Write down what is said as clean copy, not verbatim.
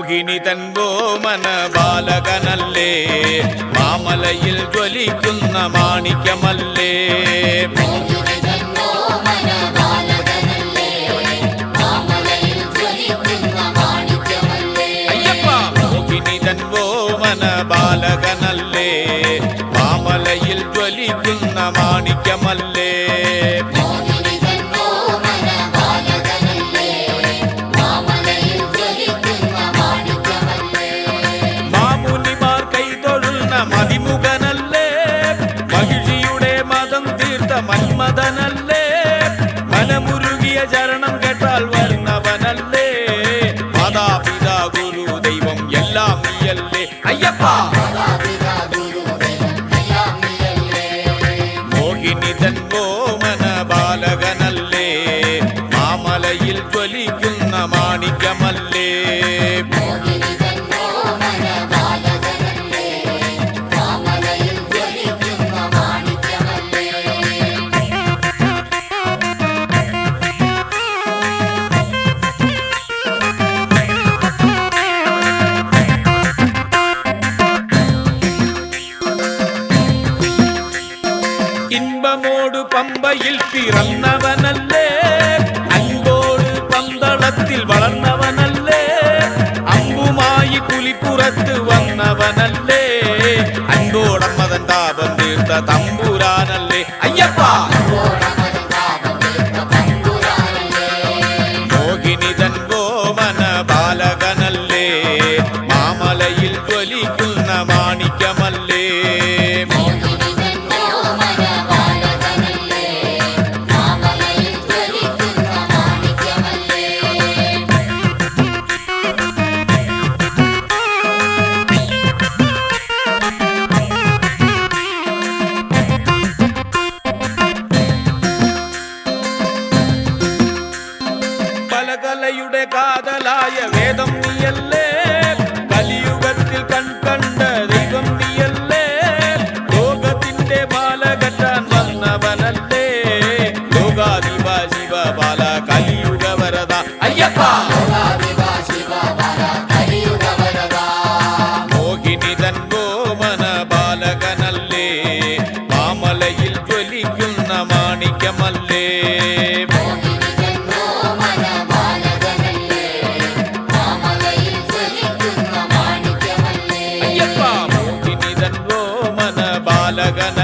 മോഹിനി തൻ ഓമന ബാലകനല്ലേ, മാമലയിൽ ജ്വലിക്കുന്ന മാണിക്യമല്ലേ. അയ്യപ്പ മോഹിനി തൻ ഓമന ബാലകനല്ലേ, മാമലയിൽ ജ്വലിക്കുന്ന മാണിക്യമല്ലേ. മാമുനിമാർ കൈതൊഴുന്ന മതിമുഖനല്ലേ, മഹിഷിയുടെ മതം തീർത്ത മന്മഥനല്ലേ, മനമുരുകിയ ചരണം കേട്ടാൽ വരുന്നവനല്ലേ, മാതാപിതാ ഗുരു ദൈവം എല്ലാം നീയല്ലേ. അയ്യപ്പ മോഹിനി തൻ ഓമന ബാലകനല്ലേ, മാമലയിൽ ജ്വലിക്കുന്ന മാണിക്യമല്ലേ. ഇன்பമോട് പമ്പയിൽ പിറന്നവനല്ലേ, അൻപോട് പന്തളത്തിൽ വളർന്നവനല്ലേ, അമ്പുമായി പുലിപ്പുറത്ത് വന്നവനല്ലേ, അൻപോടമ്മതൻ താപം തീർത്ത തമ്പുരാനല്ലേ. അയ്യപ്പ മോഹിനി തൻ ഓമന ബാലകനല്ലേ, മാമലയിൽ ജ്വലിക്കുന്ന മാണിക്യമല്ലേ. കലയുടെ കാതലായ വേദം നീയല്ലേ, കലിയുഗത്തിൽ കൺകണ്ട ദൈവം നീയല്ലേ, ലോകത്തിന്റെ ബാല കെട്ടാൻ വന്നവനല്ലേ, ലോകാധിപ ശിവ ബാല കലിയുഗ വരദ. അയ്യപ്പ മോഹിനി തൻ ഓമന ബാലകനല്ലേ, മാമലയിൽ ജ്വലിക്കുന്ന മാണിക്യമല്ലേ. മോഹിനി തൻ ഓമന ബാലകന